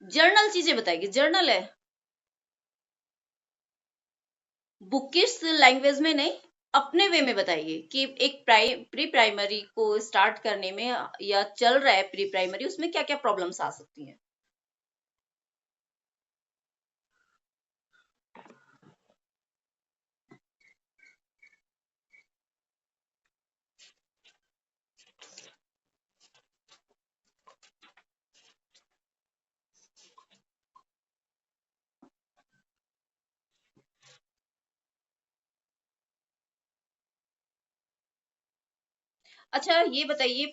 Journal चीजें बताइए, journal है, बुकिश लैंग्वेज में नहीं, अपने वे में बताइए कि एक प्री प्राइमरी को स्टार्ट करने में या चल रहा है प्री प्राइमरी, उसमें क्या क्या प्रॉब्लम्स आ सकती हैं। अच्छा ये बताइए,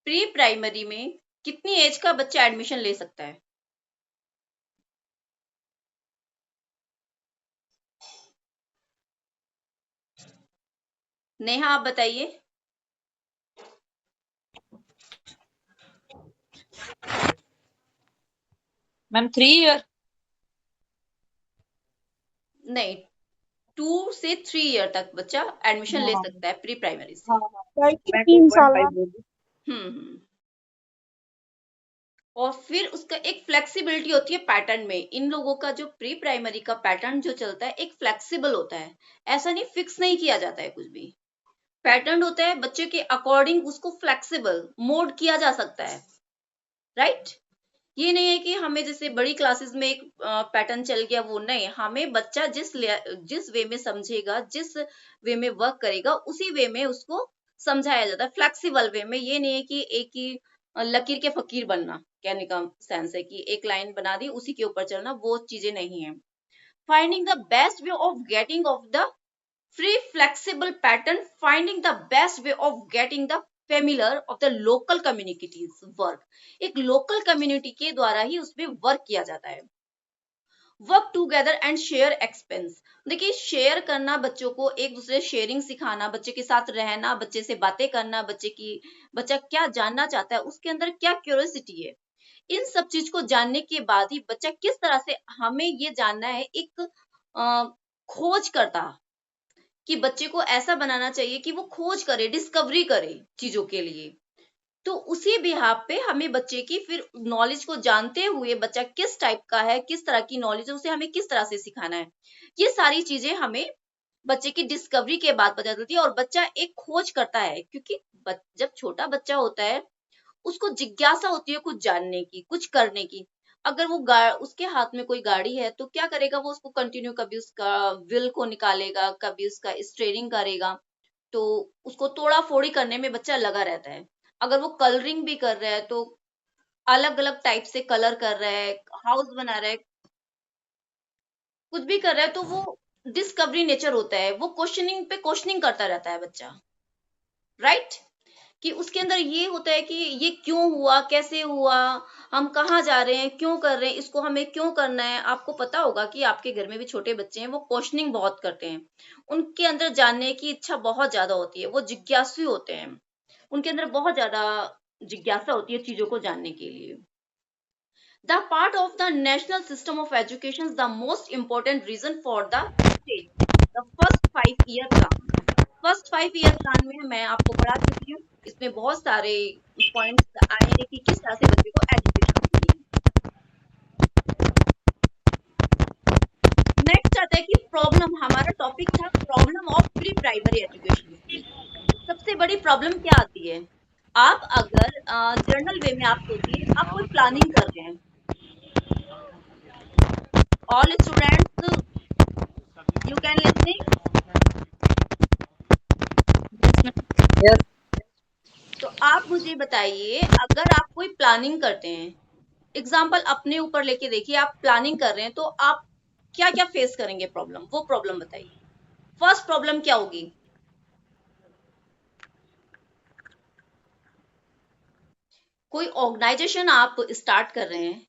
प्री प्राइमरी में कितनी एज का बच्चा एडमिशन ले सकता है। नेहा आप बताइए। Ma'am 3 year. नहीं, 2 से 3 ईयर तक बच्चा एडमिशन ले हाँ सकता है प्री प्राइमरी से। हाँ हाँ, मैं 3 साल 2.5 बाद। बोली। हम्म। और फिर उसका एक फ्लेक्सिबिलिटी होती है पैटर्न में। इन लोगों का जो प्री प्राइमरी का पैटर्न जो चलता है एक फ्लेक्सिबल होता है, ऐसा नहीं फिक्स नहीं किया जाता है कुछ भी। पैटर्न होता है बच्चे के अकॉर्डिंग, उसको फ्लेक्सिबल मोड किया जा सकता है, राइट। ये नहीं है कि हमें जैसे बड़ी क्लासेस में एक पैटर्न चल गया, वो नहीं, हमें बच्चा जिस वे में समझेगा, जिस वे में वर्क करेगा, उसी वे में उसको समझाया जाता है, फ्लेक्सिबल वे में। ये नहीं है कि एक ही लकीर के फकीर बनना, कहने का सेंस है कि एक लाइन बना दी उसी के ऊपर चलना, वो चीजें नहीं है। Finding the best way of getting off the free flexible pattern, finding the best way of getting the familiar of the local communities work। एक लोकल कम्युनिटी के द्वारा ही उसमें वर्क किया जाता है। Work together and share expense. देखिए share करना, बच्चों को एक दूसरे शेयरिंग सिखाना, बच्चे के साथ रहना, बच्चे से बातें करना, बच्चा क्या जानना चाहता है, उसके अंदर क्या क्यूरियोसिटी है, इन सब चीज को जानने के बाद ही बच्चा किस तरह से, हमें ये जानना है एक खोज करता, कि बच्चे को ऐसा बनाना चाहिए कि वो खोज करे, डिस्कवरी करे चीजों के लिए। तो उसी बिहाफ पे हमें बच्चे की फिर नॉलेज को जानते हुए बच्चा किस टाइप का है, किस तरह की नॉलेज है, उसे हमें किस तरह से सिखाना है, ये सारी चीजें हमें बच्चे की डिस्कवरी के बाद पता चलती है। और बच्चा एक खोज करता है, क्योंकि जब छोटा बच्चा होता है उसको जिज्ञासा होती है कुछ जानने की, कुछ करने की। अगर वो उसके हाथ में कोई गाड़ी है तो क्या करेगा, वो उसको कंटिन्यू, कभी उसका व्हील को निकालेगा, कभी उसका स्टीयरिंग करेगा, तो उसको तोड़ा फोड़ी करने में बच्चा लगा रहता है। अगर वो कलरिंग भी कर रहा है तो अलग अलग टाइप से कलर कर रहा है, हाउस बना रहा है, कुछ भी कर रहा है, तो वो डिस्कवरी नेचर होता है, वो क्वेश्चनिंग पे क्वेश्चनिंग करता रहता है बच्चा, राइट। कि उसके अंदर ये होता है कि ये क्यों हुआ, कैसे हुआ, हम कहाँ जा रहे हैं, क्यों कर रहे हैं, इसको हमें क्यों करना है। आपको पता होगा कि आपके घर में भी छोटे बच्चे हैं, वो क्वेश्चनिंग बहुत करते हैं, उनके अंदर जानने की इच्छा बहुत ज्यादा होती है, वो जिज्ञासु होते हैं, उनके अंदर बहुत ज्यादा जिज्ञासा होती है चीजों को जानने के लिए। The part of the national system of education, the most important reason for the state, the first 5 year plan. First 5 year plan में मैं आपको पढ़ा चुकी हूँ, इसमें बहुत सारे पॉइंट्स आए हैं कि किस तरह से बच्चे को एजुकेशन देनी है। नेक्स्ट आता है कि प्रॉब्लम, हमारा टॉपिक था problem of pre primary education. सबसे बड़ी प्रॉब्लम क्या आती है, आप अगर जर्नल वे में आप सोचिए, आप कोई प्लानिंग कर रहे हैं, all students you can listening. Yes. तो आप मुझे बताइए, अगर आप कोई प्लानिंग करते हैं, एग्जाम्पल अपने ऊपर लेके देखिए, आप प्लानिंग कर रहे हैं तो आप क्या क्या फेस करेंगे प्रॉब्लम, वो प्रॉब्लम बताइए। फर्स्ट प्रॉब्लम क्या होगी, कोई ऑर्गेनाइजेशन आप स्टार्ट कर रहे हैं,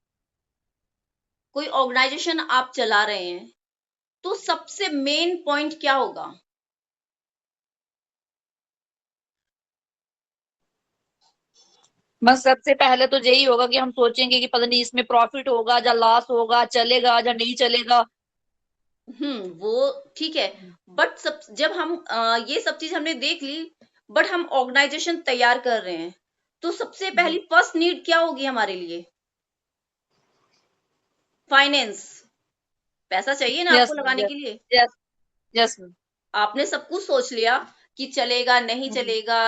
कोई ऑर्गेनाइजेशन आप चला रहे हैं, तो सबसे मेन पॉइंट क्या होगा। बस सबसे पहले तो यही होगा कि हम सोचेंगे कि पता नहीं इसमें प्रॉफिट होगा या लॉस होगा, चलेगा या नहीं चलेगा। वो ठीक है, बट सब जब हम ये सब चीज हमने देख ली, बट हम ऑर्गेनाइजेशन तैयार कर रहे हैं, तो सबसे पहली फर्स्ट नीड क्या होगी हमारे लिए। फाइनेंस, पैसा चाहिए ना यस आपको मैम, लगाने यस, के लिए। Yes, yes ma'am. आपने सब कुछ सोच लिया कि चलेगा नहीं चलेगा,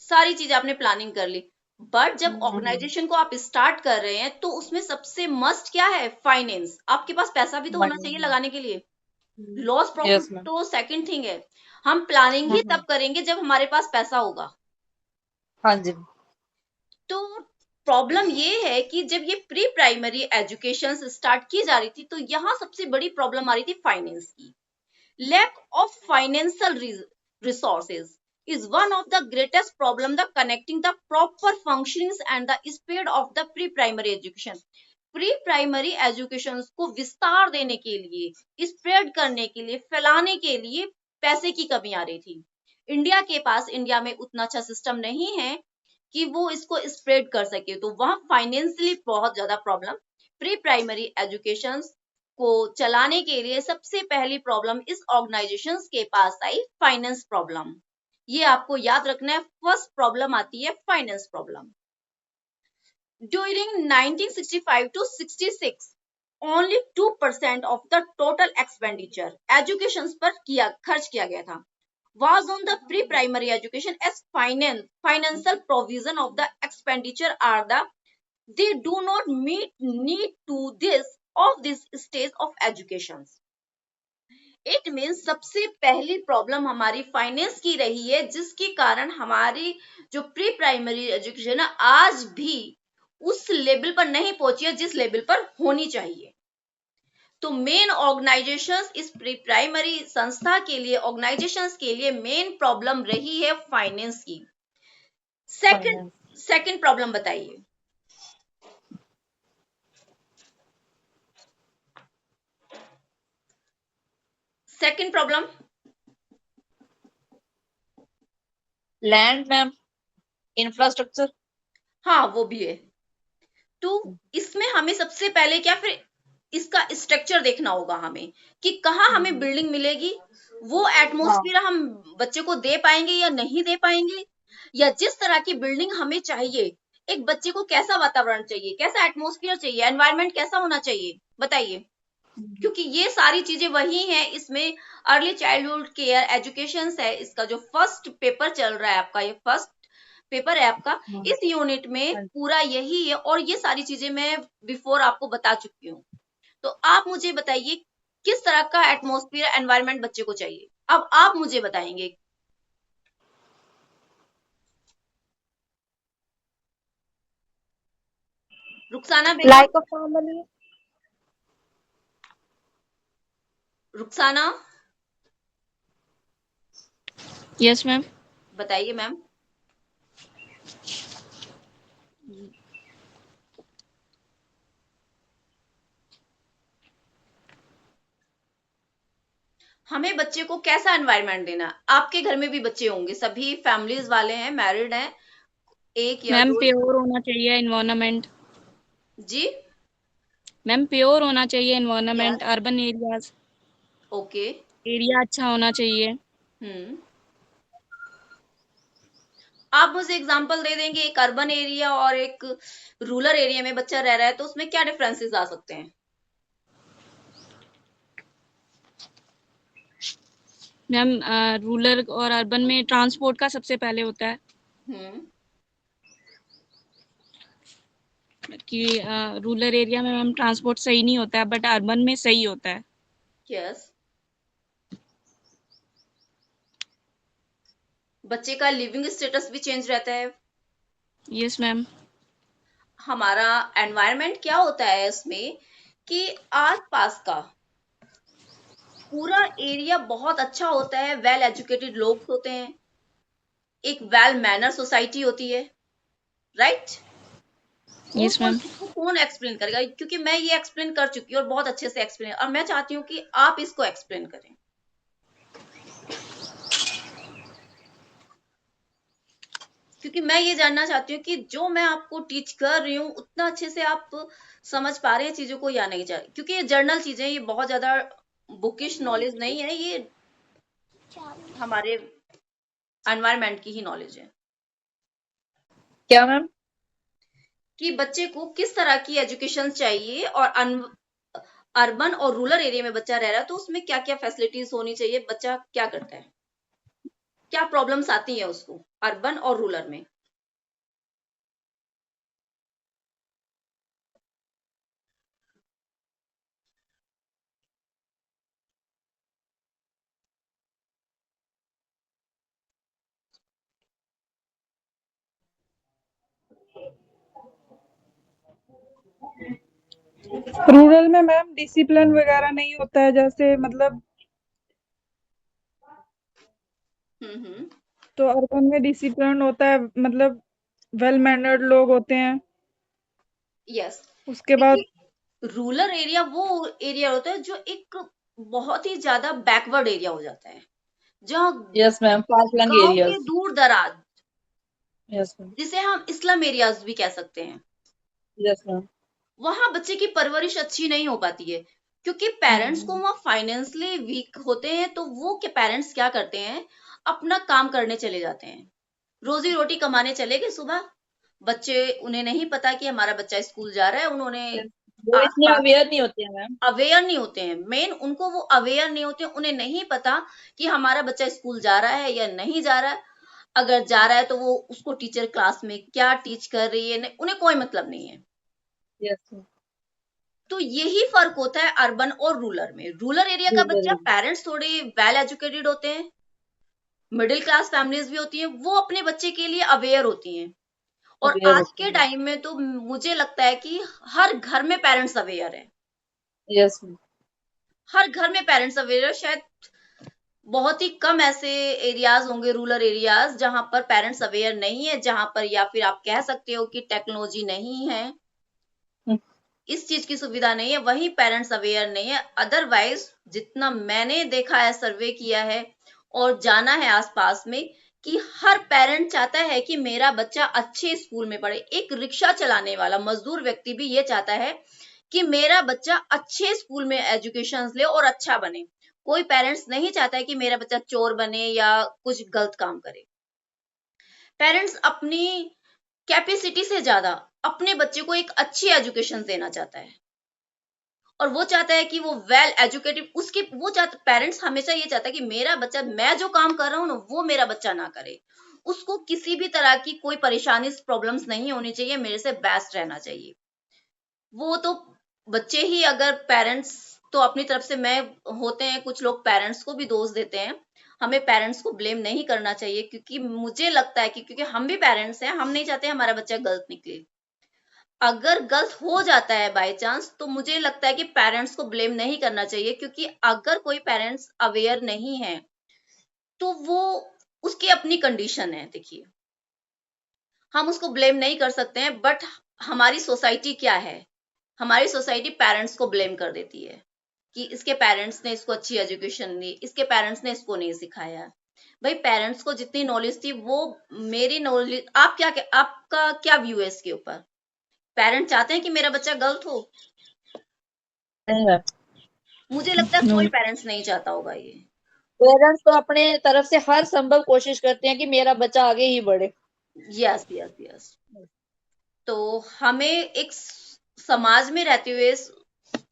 सारी चीज आपने प्लानिंग कर ली, बट जब ऑर्गेनाइजेशन को आप स्टार्ट कर रहे हैं तो उसमें सबसे मस्ट क्या है, फाइनेंस। आपके पास पैसा भी तो होना चाहिए लगाने के लिए। Loss profit yes ma'am. तो सेकंड थिंग है, हम प्लानिंग ही तब करेंगे जब हमारे पास पैसा होगा। हाँ जी। तो प्रॉब्लम ये है कि जब ये प्री प्राइमरी एजुकेशन स्टार्ट की जा रही थी तो यहाँ सबसे बड़ी प्रॉब्लम आ रही थी फाइनेंस की। Lack of financial resources is one of the greatest problem the connecting the proper functionings and the speed of the pre primary education। Pre primary education को विस्तार देने के लिए, स्प्रेड करने के लिए, फैलाने के लिए पैसे की कमी आ रही थी। इंडिया में उतना अच्छा सिस्टम नहीं है कि वो इसको स्प्रेड कर सके, तो वहां फाइनेंशियली बहुत ज्यादा प्रॉब्लम। प्री प्राइमरी एजुकेशन को चलाने के लिए सबसे पहली प्रॉब्लम इस ऑर्गेनाइजेशन के पास आई, फाइनेंस प्रॉब्लम। ये आपको याद रखना है, फर्स्ट प्रॉब्लम आती है finance problem. During 1965 to 66 only 2% of the total expenditure education पर खर्च किया गया था was on the pre-primary education as financial provision of the expenditure are the they do not meet need to this stage of education। It means सबसे पहली problem हमारी finance की रही है, जिसके कारण हमारी जो प्री प्राइमरी एजुकेशन है आज भी उस लेवल पर नहीं पहुंची है जिस लेवल पर होनी चाहिए। तो मेन ऑर्गेनाइजेशंस, इस प्री प्राइमरी संस्था के लिए, ऑर्गेनाइजेशंस के लिए मेन प्रॉब्लम रही है फाइनेंस की। सेकंड प्रॉब्लम बताइए। Second problem land ma'am, infrastructure. हाँ वो भी है। तो इसमें हमें सबसे पहले क्या, फिर इसका स्ट्रक्चर देखना होगा हमें कि कहाँ हमें बिल्डिंग मिलेगी, वो एटमोस्फियर हम बच्चे को दे पाएंगे या नहीं दे पाएंगे, या जिस तरह की बिल्डिंग हमें चाहिए, एक बच्चे को कैसा वातावरण चाहिए, कैसा एटमोस्फियर चाहिए, एनवायरनमेंट कैसा होना चाहिए, बताइए। क्योंकि ये सारी चीजें वही हैं इसमें। अर्ली चाइल्डहुड केयर एजुकेशन है, इसका जो फर्स्ट पेपर चल रहा है आपका, ये फर्स्ट पेपर है आपका, इस यूनिट में पूरा यही है, और ये सारी चीजें मैं बिफोर आपको बता चुकी हूँ। तो आप मुझे बताइए किस तरह का एटमॉस्फेयर, एनवायरनमेंट बच्चे को चाहिए, अब आप मुझे बताएंगे। Rukhsana Begum. Like a family. Rukhsana, yes ma'am. बताइए मैम। हमें बच्चे को कैसा एनवायरनमेंट देना, आपके घर में भी बच्चे होंगे, सभी फैमिलीज वाले हैं, मैरिड हैं, एक या मैम दो। प्योर होना चाहिए एनवायरनमेंट। जी। मैम प्योर होना चाहिए environment, yes. Urban areas, okay. Area अच्छा होना चाहिए। हम्म। आप मुझे एग्जांपल दे देंगे, एक अर्बन एरिया और एक रूरल एरिया में बच्चा रह रहा है तो उसमें क्या डिफरेंसेस आ सकते हैं। मैम रूरल और अर्बन में ट्रांसपोर्ट का सबसे पहले होता है हम्म। कि रूरल एरिया में मैम ट्रांसपोर्ट सही नहीं होता है, बट अर्बन में सही होता है। यस। बच्चे का लिविंग स्टेटस भी चेंज रहता है। Yes ma'am. हमारा एनवायरनमेंट क्या होता है इसमें कि आसपास का पूरा एरिया बहुत अच्छा होता है, वेल एजुकेटेड लोग होते हैं, एक वेल मैनर सोसाइटी होती है, राइट। Yes ma'am. उसको कौन एक्सप्लेन करेगा, क्योंकि मैं ये एक्सप्लेन कर चुकी हूँ और बहुत अच्छे से एक्सप्लेन, और मैं चाहती हूँ कि आप इसको एक्सप्लेन करें। क्योंकि मैं ये जानना चाहती हूँ कि जो मैं आपको टीच कर रही हूँ उतना अच्छे से आप समझ पा रहे हैं चीजों को या नहीं, क्योंकि ये जर्नल चीजें, ये बहुत ज्यादा बुकिश नॉलेज नहीं है, ये हमारे एनवायरनमेंट की ही नॉलेज है क्या मैम? कि बच्चे को किस तरह की एजुकेशन चाहिए, और अर्बन और रूरल एरिया में बच्चा रह रहा है तो उसमें क्या क्या फैसिलिटीज होनी चाहिए, बच्चा क्या करता है, क्या प्रॉब्लम्स आती है उसको अर्बन और रूरल में? रूरल में मैम डिसिप्लिन वगैरह नहीं होता है, जैसे मतलब हम्म। तो अर्बन में डिसिप्लिन होता है, मतलब वेल मैनर्ड लोग होते हैं। यस। उसके बाद देखिए, रूरल एरिया वो एरिया होता है जो एक बहुत ही ज्यादा बैकवर्ड एरिया हो जाता है, जहाँ यस मैम, फार फ्लंग गांव के एरियाज। दूर दराज, यस मैम। जिसे हम स्लम एरियाज भी कह सकते हैं, यस मैम। वहां बच्चे की परवरिश अच्छी नहीं हो पाती है, क्योंकि पेरेंट्स को वहां फाइनेंशियली वीक होते हैं, तो वो के पेरेंट्स क्या करते हैं, अपना काम करने चले जाते हैं, रोजी रोटी कमाने चले गए सुबह। बच्चे, उन्हें नहीं पता कि हमारा बच्चा स्कूल जा रहा है, उन्होंने वो इतने आसपास अवेयर नहीं होते हैं मैम। अवेयर नहीं होते हैं, मेन उनको वो अवेयर नहीं होते हैं, उन्हें नहीं पता कि हमारा बच्चा स्कूल जा रहा है या नहीं जा रहा है। अगर जा रहा है तो वो उसको टीचर क्लास में क्या टीच कर रही है, उन्हें कोई मतलब नहीं है। Yes ma'am. तो यही फर्क होता है अर्बन और रूरल में। रूरल एरिया का बच्चा, पेरेंट्स थोड़े वेल एजुकेटेड होते हैं, मिडिल क्लास फैमिलीज भी होती हैं, वो अपने बच्चे के लिए अवेयर होती हैं। और अवेयर आज होते के हैं। टाइम में तो मुझे लगता है कि हर घर में पेरेंट्स अवेयर है, यस मैम। हर घर में पेरेंट्स अवेयर है। शायद बहुत ही कम ऐसे एरियाज होंगे, रूरल एरियाज, जहां पर पेरेंट्स अवेयर नहीं है, जहां पर या फिर आप कह सकते हो कि टेक्नोलॉजी नहीं है, इस चीज की सुविधा नहीं है, वहीं पेरेंट्स अवेयर नहीं है। अदरवाइज जितना मैंने देखा है, सर्वे किया है और जाना है आसपास में, कि हर पेरेंट चाहता है कि मेरा बच्चा अच्छे स्कूल में पढ़े। एक रिक्शा चलाने वाला मजदूर व्यक्ति भी ये चाहता है कि मेरा बच्चा अच्छे स्कूल में एजुकेशन ले और अच्छा बने। कोई पेरेंट्स नहीं चाहता है कि मेरा बच्चा चोर बने या कुछ गलत काम करे। पेरेंट्स अपनी कैपेसिटी से ज्यादा अपने बच्चे को एक अच्छी एजुकेशन देना चाहता है, और वो चाहता है कि वो वेल एजुकेटेड, उसके वो चाहता, पेरेंट्स हमेशा ये चाहता है कि मेरा बच्चा, मैं जो काम कर रहा हूँ ना, वो मेरा बच्चा ना करे, उसको किसी भी तरह की कोई परेशानी, प्रॉब्लम्स नहीं होनी चाहिए, मेरे से बेस्ट रहना चाहिए। वो तो बच्चे ही, अगर पेरेंट्स तो अपनी तरफ से, मैं, होते हैं कुछ लोग पेरेंट्स को भी दोष देते हैं, हमें पेरेंट्स को ब्लेम नहीं करना चाहिए, क्योंकि मुझे लगता है कि क्योंकि हम भी पेरेंट्स हैं, हम नहीं चाहते हमारा बच्चा गलत निकले। अगर गलत हो जाता है बाय चांस, तो मुझे लगता है कि पेरेंट्स को ब्लेम नहीं करना चाहिए, क्योंकि अगर कोई पेरेंट्स अवेयर नहीं है तो वो, उसकी अपनी कंडीशन है। देखिए, हम उसको ब्लेम नहीं कर सकते हैं, बट हमारी सोसाइटी क्या है, हमारी सोसाइटी पेरेंट्स को ब्लेम कर देती है कि इसके पेरेंट्स ने इसको अच्छी एजुकेशन दी, इसके पेरेंट्स ने इसको नहीं सिखाया। भाई, पेरेंट्स को जितनी नॉलेज थी वो, मेरी नॉलेज, आप क्या, आपका क्या व्यू है इसके ऊपर? पेरेंट्स चाहते हैं कि मेरा बच्चा गलत हो? नहीं मैम। मुझे लगता है कोई पेरेंट्स नहीं चाहता होगा ये। पेरेंट्स तो अपने तरफ से हर संभव कोशिश करते हैं कि मेरा बच्चा आगे ही बढ़े। Yes yes yes. तो हमें एक समाज में रहते हुए,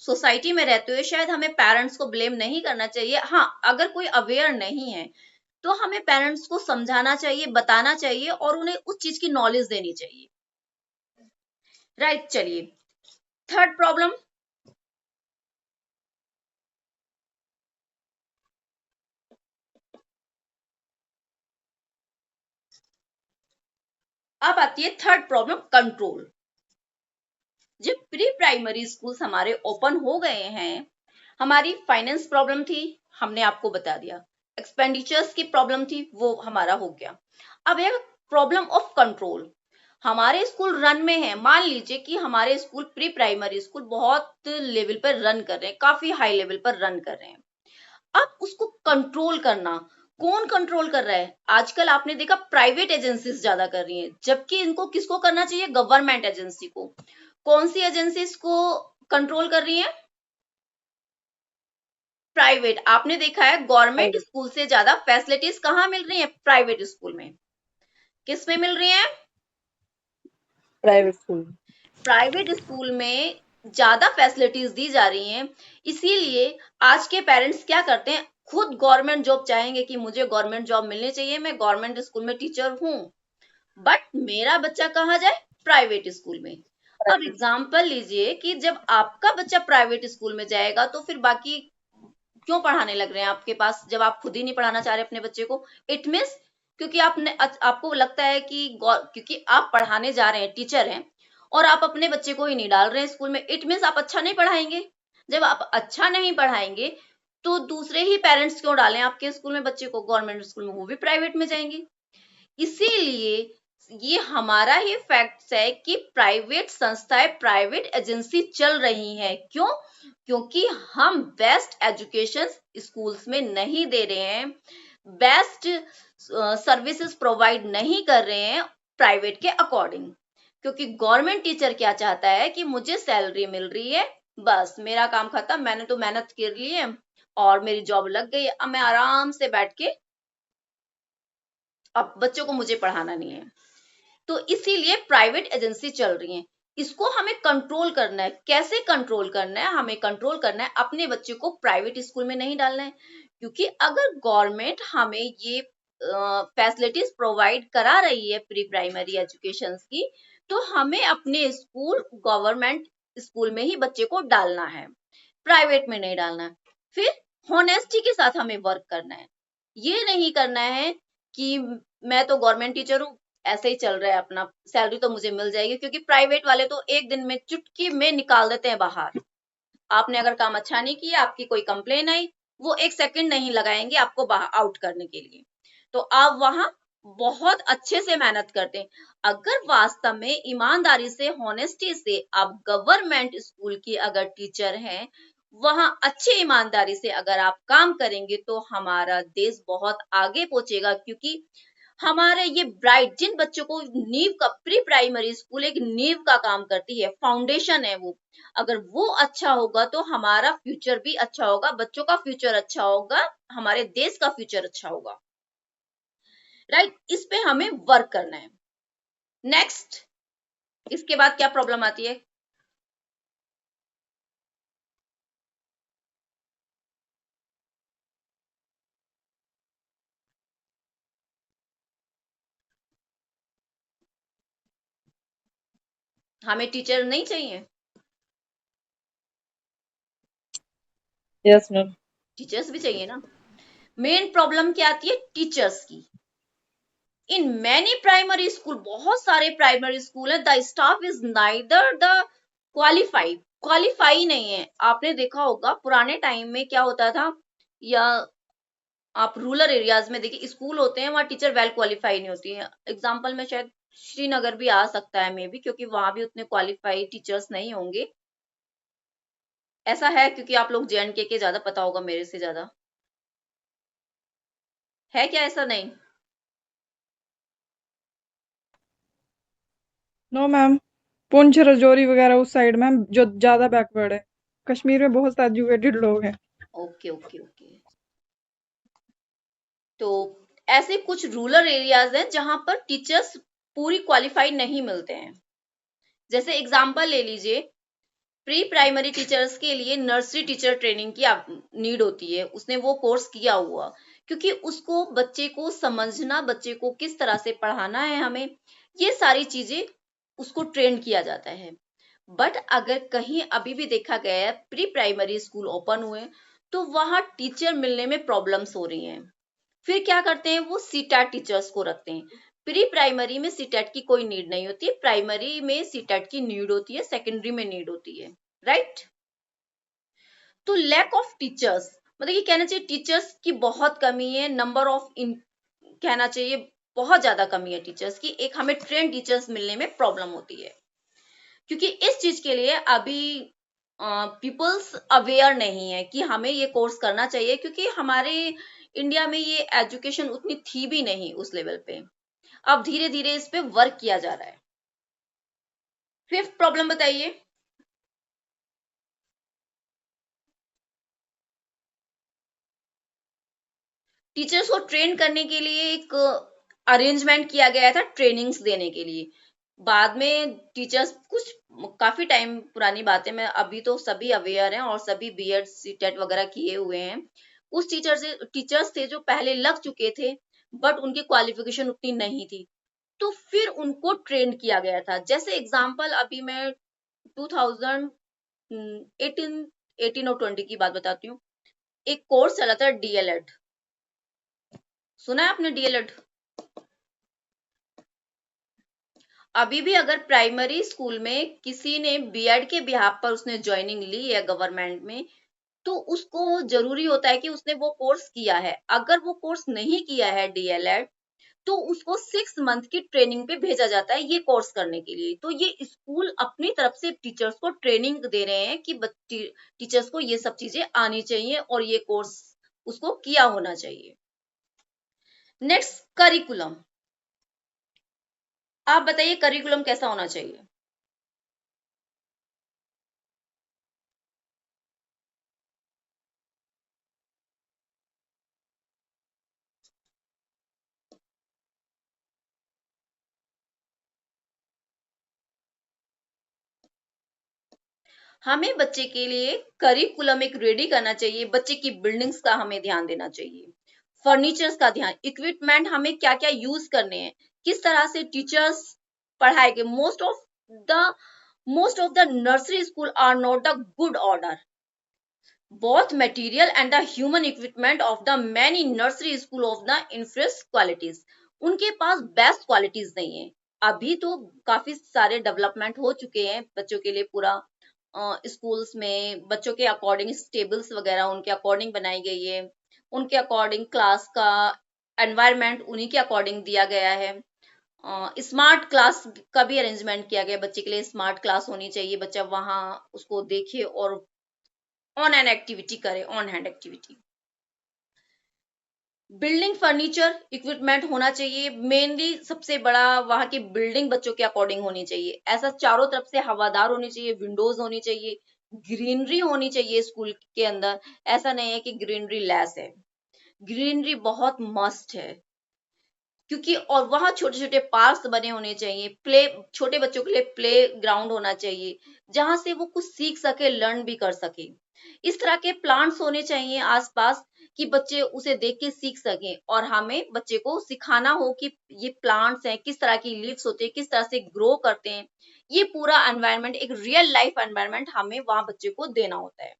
सोसाइटी में रहते हुए, शायद हमें पेरेंट्स को ब्लेम नहीं करना चाहिए। हाँ, अगर कोई अवेयर नहीं है तो हमें पेरेंट्स को समझाना चाहिए, बताना चाहिए, और उन्हें उस चीज की नॉलेज देनी चाहिए। राइट, चलिए, थर्ड प्रॉब्लम। अब आती है थर्ड प्रॉब्लम, कंट्रोल। जब प्री प्राइमरी स्कूल्स हमारे ओपन हो गए हैं, हमारी फाइनेंस प्रॉब्लम थी, हमने आपको बता दिया, एक्सपेंडिचर्स की प्रॉब्लम थी, वो हमारा हो गया। अब है प्रॉब्लम ऑफ कंट्रोल। हमारे स्कूल रन में है, मान लीजिए कि हमारे स्कूल, प्री प्राइमरी स्कूल, बहुत लेवल पर रन कर रहे हैं, काफी हाई लेवल पर रन कर रहे हैं। अब उसको कंट्रोल करना, कौन कंट्रोल कर रहा है? आजकल आपने देखा प्राइवेट एजेंसीज ज्यादा कर रही हैं, जबकि इनको किसको करना चाहिए? गवर्नमेंट एजेंसी को। कौन सी एजेंसीज को कंट्रोल कर रही है? प्राइवेट। आपने देखा है गवर्नमेंट स्कूल से ज्यादा फैसिलिटीज कहाँ मिल रही है? प्राइवेट स्कूल में। किस में मिल रही है? Private school. प्राइवेट स्कूल में ज्यादा फैसिलिटीज दी जा रही हैं, इसीलिए आज के पेरेंट्स क्या करते हैं, खुद गवर्नमेंट जॉब चाहेंगे कि मुझे गवर्नमेंट जॉब मिलनी चाहिए, मैं गवर्नमेंट स्कूल में टीचर हूँ, बट मेरा बच्चा कहाँ जाए, प्राइवेट स्कूल में। अब एग्जाम्पल लीजिए कि जब आपका बच्चा प्राइवेट स्कूल में जाएगा तो फिर बाकी क्यों पढ़ाने लग रहे हैं आपके पास, जब आप खुद ही नहीं पढ़ाना चाह रहे अपने बच्चे को। इट मीन्स क्योंकि आपको लगता है कि क्योंकि आप पढ़ाने जा रहे हैं, टीचर हैं, और आप अपने बच्चे को ही नहीं डाल रहे हैं स्कूल में, इट मीन्स आप अच्छा नहीं पढ़ाएंगे। जब आप अच्छा नहीं पढ़ाएंगे तो दूसरे ही पेरेंट्स क्यों डालें आपके स्कूल में बच्चे को, गवर्नमेंट स्कूल में, वो भी प्राइवेट में जाएंगे। इसीलिए ये हमारा ही फैक्ट है कि प्राइवेट संस्थाएं, प्राइवेट एजेंसी चल रही हैं। क्यों? क्योंकि हम बेस्ट एजुकेशन स्कूल्स में नहीं दे रहे हैं, बेस्ट सर्विसेज प्रोवाइड नहीं कर रहे हैं प्राइवेट के अकॉर्डिंग। क्योंकि गवर्नमेंट टीचर क्या चाहता है कि मुझे सैलरी मिल रही है, बस मेरा काम खत्म, मैंने तो मेहनत कर ली है और मेरी जॉब लग गई, अब मैं आराम से बैठ के, अब बच्चों को मुझे पढ़ाना नहीं है। तो इसीलिए प्राइवेट एजेंसी चल रही है। इसको हमें कंट्रोल करना है। कैसे कंट्रोल करना है? हमें कंट्रोल करना है, अपने बच्चे को प्राइवेट स्कूल में नहीं डालना है। क्योंकि अगर गवर्नमेंट हमें ये फैसिलिटीज प्रोवाइड करा रही है प्री प्राइमरी एजुकेशन की, तो हमें अपने स्कूल, गवर्नमेंट स्कूल में ही बच्चे को डालना है, प्राइवेट में नहीं डालना है। फिर होनेस्टी के साथ हमें वर्क करना है। ये नहीं करना है कि मैं तो गवर्नमेंट टीचर हूँ, ऐसे ही चल रहा है अपना, सैलरी तो मुझे मिल जाएगी। क्योंकि प्राइवेट वाले तो एक दिन में चुटकी में निकाल देते हैं बाहर। आपने अगर काम अच्छा नहीं किया, आपकी कोई कंप्लेन आई, वो एक सेकंड नहीं लगाएंगे आपको बाहर आउट करने के लिए। तो आप वहां बहुत अच्छे से मेहनत करते हैं। अगर वास्तव में ईमानदारी से, होनेस्टी से आप गवर्नमेंट स्कूल की अगर टीचर हैं, वहां अच्छे ईमानदारी से अगर आप काम करेंगे, तो हमारा देश बहुत आगे पहुंचेगा। क्योंकि हमारे ये ब्राइट, जिन बच्चों को नींव का, प्री प्राइमरी स्कूल एक नींव का काम करती है, फाउंडेशन है वो, अगर वो अच्छा होगा तो हमारा फ्यूचर भी अच्छा होगा, बच्चों का फ्यूचर अच्छा होगा, हमारे देश का फ्यूचर अच्छा होगा। राइट? इस पे हमें वर्क करना है। नेक्स्ट, इसके बाद क्या प्रॉब्लम आती है? हमें टीचर नहीं चाहिए? Yes ma'am. टीचर्स भी चाहिए ना। मेन प्रॉब्लम क्या आती है? टीचर्स की। इन मैनी प्राइमरी स्कूल, बहुत सारे प्राइमरी स्कूल है, the staff is neither the qualified, qualify नहीं है। आपने देखा होगा पुराने टाइम में क्या होता था, या आप रूरल एरियाज में देखिए स्कूल होते हैं, वहां टीचर वेल क्वालिफाई नहीं होती है। एग्जाम्पल में शायद श्रीनगर भी आ सकता है मे बी, क्योंकि वहां भी उतने क्वालिफाइड टीचर्स नहीं होंगे। ऐसा है? क्योंकि आप लोग JNK के ज्यादा पता होगा मेरे से ज्यादा, है क्या ऐसा? नहीं? नो मैम, पुंछ राजौरी वगैरह उस साइड मैम जो ज्यादा बैकवर्ड है। कश्मीर में बहुत एजुकेटेड लोग हैं। Okay okay okay. तो ऐसे कुछ रूरल एरियाज हैं जहां पर टीचर्स पूरी क्वालिफाइड नहीं मिलते हैं। जैसे एग्जांपल ले लीजिए, प्री प्राइमरी टीचर्स के लिए नर्सरी टीचर ट्रेनिंग की नीड होती है, उसने वो कोर्स किया हुआ, क्योंकि उसको बच्चे को समझना, बच्चे को किस तरह से पढ़ाना है हमें, ये सारी चीजें उसको ट्रेन किया जाता है। बट अगर कहीं अभी भी देखा गया है प्री प्राइमरी स्कूल ओपन हुए, तो वहां टीचर मिलने में प्रॉब्लम्स हो रही हैं। फिर क्या करते हैं, वो सीटेट टीचर्स को रखते हैं। प्री प्राइमरी में सीटेट की कोई नीड नहीं होती, प्राइमरी में सीटेट की नीड होती है, सेकेंडरी में नीड होती है। राइट? तो लैक ऑफ टीचर्स, मतलब ये कहना चाहिए टीचर्स की बहुत कमी है, नंबर ऑफ कहना चाहिए बहुत ज्यादा कमी है टीचर्स की। एक हमें ट्रेन टीचर्स मिलने में प्रॉब्लम होती है, क्योंकि इस चीज के लिए अभी पीपल्स अवेयर नहीं है कि हमें ये कोर्स करना चाहिए, क्योंकि हमारे इंडिया में ये एजुकेशन उतनी थी भी नहीं उस लेवल पे। अब धीरे धीरे इस पे वर्क किया जा रहा है। फिफ्थ प्रॉब्लम बताइए। टीचर्स को ट्रेन करने के लिए एक अरेंजमेंट किया गया था, ट्रेनिंग्स देने के लिए। बाद में टीचर्स कुछ काफी टाइम पुरानी बात है, मैं अभी तो सभी अवेयर हैं और सभी बीएड सीटेट वगैरह किए हुए हैं। कुछ टीचर्स थे जो पहले लग चुके थे बट उनकी क्वालिफिकेशन उतनी नहीं थी, तो फिर उनको ट्रेन किया गया था। जैसे एग्जांपल अभी मैं 2018 और 20 की बात बताती हूँ। एक कोर्स चला था डीएलएड, सुना है आपने डीएलएड? अभी भी अगर प्राइमरी स्कूल में किसी ने बीएड के बिहाफ पर उसने ज्वाइनिंग ली है गवर्नमेंट में, तो उसको जरूरी होता है कि उसने वो कोर्स किया है। अगर वो कोर्स नहीं किया है डीएलएड, तो उसको 6 मंथ की ट्रेनिंग पे भेजा जाता है ये कोर्स करने के लिए। तो ये स्कूल अपनी तरफ से टीचर्स को ट्रेनिंग दे रहे हैं कि टीचर्स को ये सब चीजें आनी चाहिए और ये कोर्स उसको किया होना चाहिए। Next, curriculum. आप बताइए करिकुलम कैसा होना चाहिए? हमें बच्चे के लिए करिकुलम एक रेडी करना चाहिए। बच्चे की बिल्डिंग्स का हमें ध्यान देना चाहिए, फर्नीचर्स का ध्यान, इक्विपमेंट हमें क्या क्या यूज करने हैं, किस तरह से टीचर्स पढ़ाएंगे। Most of the nursery school are not the good order. both material and the human equipment of the many nursery school of the inferior qualities। उनके पास बेस्ट क्वालिटीज नहीं है। अभी तो काफी सारे डेवलपमेंट हो चुके हैं बच्चों के लिए, पूरा स्कूल्स में बच्चों के अकॉर्डिंग टेबल्स वगैरह उनके अकॉर्डिंग बनाई गई है, उनके अकॉर्डिंग क्लास का एनवायरनमेंट उन्हीं के अकॉर्डिंग दिया गया है। स्मार्ट क्लास का भी अरेंजमेंट किया गया, बच्चे के लिए स्मार्ट क्लास होनी चाहिए, बच्चा वहां उसको देखे और ऑन एन एक्टिविटी करे, on hand activity. Building furniture equipment होना चाहिए। मेनली सबसे बड़ा वहां की बिल्डिंग बच्चों के अकॉर्डिंग होनी चाहिए। ऐसा चारों तरफ से हवादार होनी चाहिए, विंडोज होनी चाहिए, ग्रीनरी होनी चाहिए स्कूल के अंदर। ऐसा नहीं है कि ग्रीनरी लेस है, ग्रीनरी बहुत मस्ट है, क्योंकि और वहां छोटे छोटे पार्क्स बने होने चाहिए, छोटे बच्चों के लिए प्ले ग्राउंड होना चाहिए जहां से वो कुछ सीख सके, लर्न भी कर सके। इस तरह के प्लांट्स होने चाहिए आसपास कि बच्चे उसे देख के सीख सकें, और हमें बच्चे को सिखाना हो कि ये प्लांट्स हैं, किस तरह की लीव्स होते हैं, किस तरह से ग्रो करते हैं। ये पूरा एनवायरनमेंट एक रियल लाइफ एनवायरनमेंट हमें वहां बच्चे को देना होता है।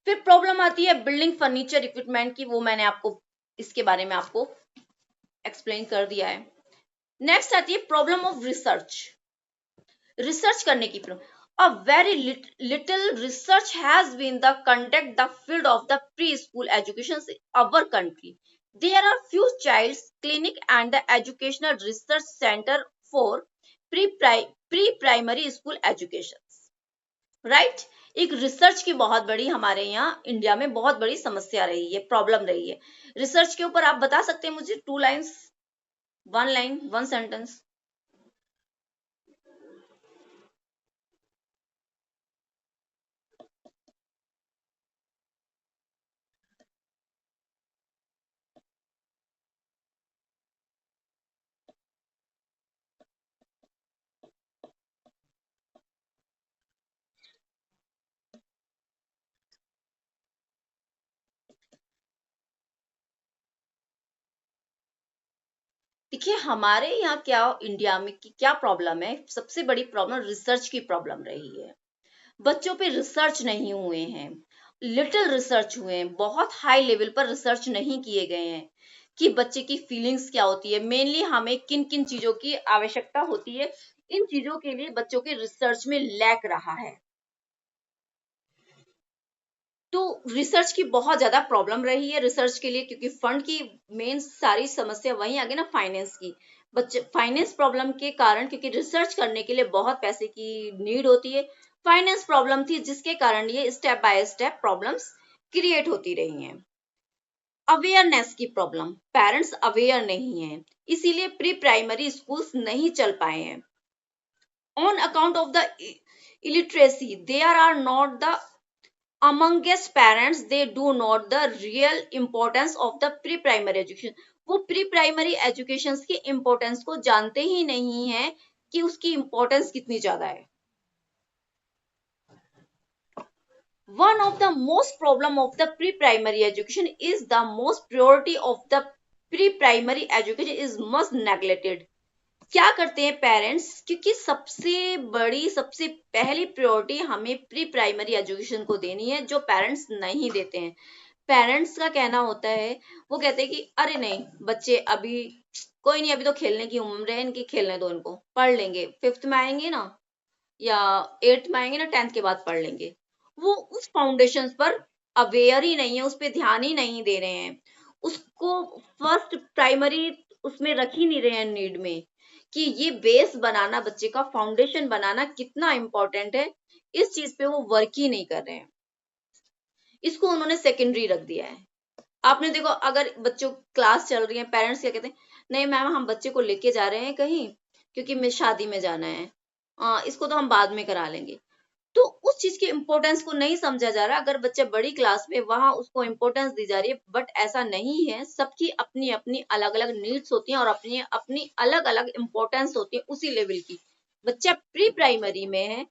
फिर प्रॉब्लम आती है बिल्डिंग फर्नीचर इक्विपमेंट की, वो मैंने आपको इसके बारे में आपको एक्सप्लेन कर दिया है। नेक्स्ट आती है प्रॉब्लम ऑफ रिसर्च करने की problem. A very little research has been the conduct the field of the preschool education in our country. There are few child's clinic and the educational research center for pre-primary school education, right? एक research की बहुत बड़ी हमारे यहाँ India में बहुत बड़ी समस्या रही है, प्रॉब्लम रही है। रिसर्च के ऊपर आप बता सकते हैं मुझे 2 लाइन्स, 1 लाइन, 1 सेंटेंस? देखिए हमारे यहाँ क्या इंडिया में क्या प्रॉब्लम है, सबसे बड़ी प्रॉब्लम रिसर्च की प्रॉब्लम रही है। बच्चों पे रिसर्च नहीं हुए हैं, लिटिल रिसर्च हुए हैं, बहुत हाई लेवल पर रिसर्च नहीं किए गए हैं कि बच्चे की फीलिंग्स क्या होती है, मेनली हमें किन किन चीजों की आवश्यकता होती है। इन चीजों के लिए बच्चों के रिसर्च में लैक रहा है। तो रिसर्च की बहुत ज्यादा प्रॉब्लम रही है रिसर्च के लिए, क्योंकि फंड की मेन सारी समस्या वहीं आ गई ना, फाइनेंस की। बच्चे फाइनेंस प्रॉब्लम के कारण, क्योंकि रिसर्च करने के लिए बहुत पैसे की नीड होती है, फाइनेंस प्रॉब्लम थी जिसके कारण ये step by step problems create होती रही हैं। अवेयरनेस की प्रॉब्लम, पेरेंट्स अवेयर नहीं है, इसीलिए प्री प्राइमरी स्कूल्स नहीं चल पाए हैं। On account of the illiteracy, there are not the amongst parents, they do not the real importance of the pre-primary education। वो प्री प्राइमरी एजुकेशन की इम्पोर्टेंस को जानते ही नहीं है, कि उसकी इंपॉर्टेंस कितनी ज्यादा है। One of the most problem of the pre-primary education is the most priority of the pre-primary education is most neglected. क्या करते हैं पेरेंट्स, क्योंकि सबसे पहली प्रायोरिटी हमें प्री प्राइमरी एजुकेशन को देनी है, जो पेरेंट्स नहीं देते हैं। पेरेंट्स का कहना होता है, वो कहते हैं कि अरे नहीं बच्चे अभी कोई नहीं, अभी तो खेलने की उम्र है इनकी, खेलने दो इनको, पढ़ लेंगे, 5th में आएंगे ना या 8th में आएंगे ना, 10th के बाद पढ़ लेंगे। वो उस फाउंडेशन पर अवेयर ही नहीं है, उस पर ध्यान ही नहीं दे रहे हैं, उसको फर्स्ट प्राइमरी उसमें रख ही नहीं रहे हैं नीड में, कि ये बेस बनाना, बच्चे का फाउंडेशन बनाना कितना इंपॉर्टेंट है, इस चीज पे वो वर्क ही नहीं कर रहे हैं। इसको उन्होंने सेकेंडरी रख दिया है। आपने देखो, अगर बच्चों क्लास चल रही है, पेरेंट्स क्या कहते हैं, नहीं मैम हम बच्चे को लेके जा रहे हैं कहीं, क्योंकि मैं शादी में जाना है, इसको तो हम बाद में करा लेंगे। तो उस चीज की इंपॉर्टेंस को नहीं समझा जा रहा। अगर बच्चा बड़ी क्लास में, वहां उसको इंपॉर्टेंस दी जा रही है, बट ऐसा नहीं है। सबकी अपनी अपनी अलग अलग नीड्स होती हैं और अपनी अपनी अलग अलग इंपॉर्टेंस होती है उसी लेवल की। बच्चा प्री प्राइमरी में है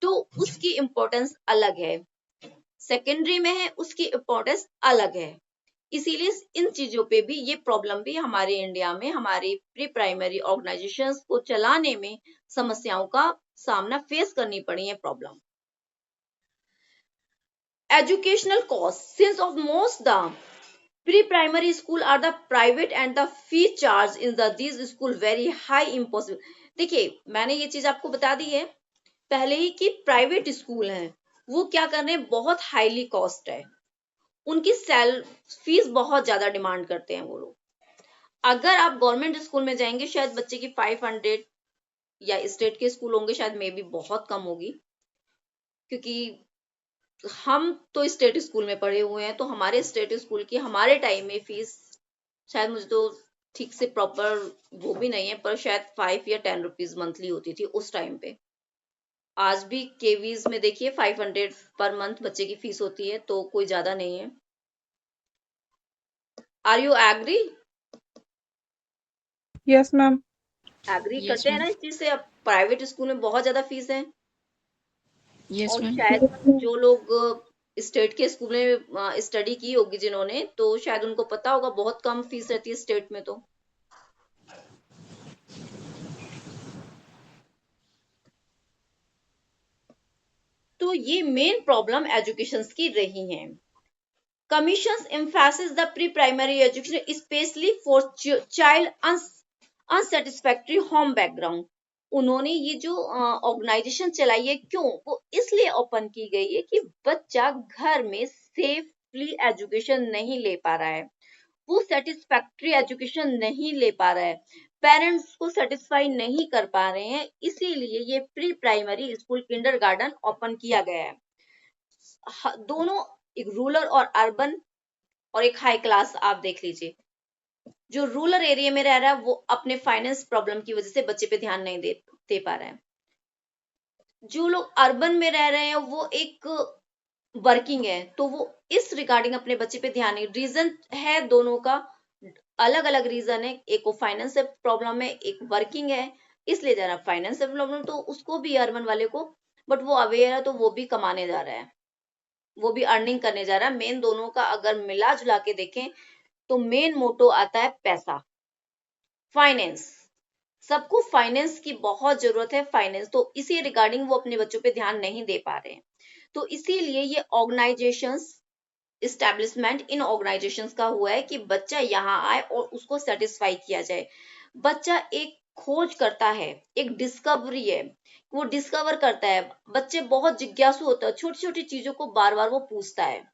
तो उसकी इंपॉर्टेंस अलग है, सेकेंडरी में है उसकी इंपॉर्टेंस अलग है। इसीलिए इन चीजों पे भी ये प्रॉब्लम भी हमारे इंडिया में, हमारी प्री प्राइमरी ऑर्गेनाइजेशंस को चलाने में समस्याओं का सामना फेस करनी पड़ी है problem. Educational costs, since of most the pre-primary school are the private and the fee charge in the these school very high impossible। देखिए मैंने ये चीज आपको बता दी है पहले ही कि प्राइवेट स्कूल हैं, वो क्या कर रहे हैं, बहुत हाईली कॉस्ट है, उनकी फीस बहुत ज्यादा डिमांड करते हैं वो लोग। अगर आप गवर्नमेंट स्कूल में जाएंगे, शायद बच्चे की 500, या स्टेट के स्कूल होंगे शायद मे भी बहुत कम होगी, क्योंकि हम तो स्टेट स्कूल में पढ़े हुए हैं, तो हमारे स्टेट स्कूल की हमारे टाइम में फीस, शायद मुझे तो ठीक से प्रॉपर वो भी नहीं है, पर शायद 5 या 10 रुपीज मंथली होती थी उस टाइम पे। आज भी केवीज में देखिए 500 पर मंथ बच्चे की फीस होती है, तो कोई ज्यादा नहीं है। Are you agree? Yes ma'am. Agree yes करते हैं मैम। ना इस चीज से? अब प्राइवेट स्कूल में बहुत ज्यादा फीस है, यस और मैम। शायद जो लोग स्टेट के स्कूल में स्टडी की होगी जिन्होंने, तो शायद उनको पता होगा बहुत कम फीस रहती है स्टेट में। तो ये मेन प्रॉब्लम एजुकेशन की रही है। Commissions emphasis the pre-primary education, especially for child unsatisfactory home background। उन्होंने ये जो ऑर्गेनाइजेशन चलाई है, क्यों, वो इसलिए ओपन की गई है कि बच्चा घर में सेफली एजुकेशन नहीं ले पा रहा है, वो सेटिस्फैक्ट्री एजुकेशन नहीं ले पा रहा है, पेरेंट्स को सेटिस्फाई नहीं कर पा रहे हैं, इसीलिए ये pre primary school kindergarten open किया गया है। दोनों, एक रूरल और अर्बन और एक हाई क्लास, आप देख लीजिए। जो रूरल एरिया में रह रहा है वो अपने फाइनेंस प्रॉब्लम की वजह से बच्चे पे ध्यान नहीं दे पा रहा है। जो लोग अर्बन में रह रहे हैं वो एक वर्किंग है, तो वो इस रिगार्डिंग अपने बच्चे पे ध्यान नहीं, रीजन है दोनों का अलग अलग रीजन है, एक को फाइनेंस प्रॉब्लम है, एक वर्किंग है, इसलिए जा रहा फाइनेंस प्रॉब्लम तो उसको भी, अर्बन वाले को, बट वो अवेयर है तो वो भी कमाने जा रहा है, वो भी अर्निंग करने जा रहा है। मेन दोनों का अगर मिला जुला के देखें तो मेन मोटो आता है पैसा, फाइनेंस। सबको फाइनेंस की बहुत जरूरत है, फाइनेंस, तो इसी रिगार्डिंग वो अपने बच्चों पे ध्यान नहीं दे पा रहे हैं। तो इसीलिए ये ऑर्गेनाइजेशंस इस्टेब्लिशमेंट इन ऑर्गेनाइजेशंस का हुआ है कि बच्चा यहाँ आए और उसको सेटिस्फाई किया जाए। बच्चा एक खोज करता है, एक डिस्कवरी है, वो डिस्कवर करता है। बच्चे बहुत जिज्ञासु होता है, छोटी छोटी चीजों को बार बार वो पूछता है,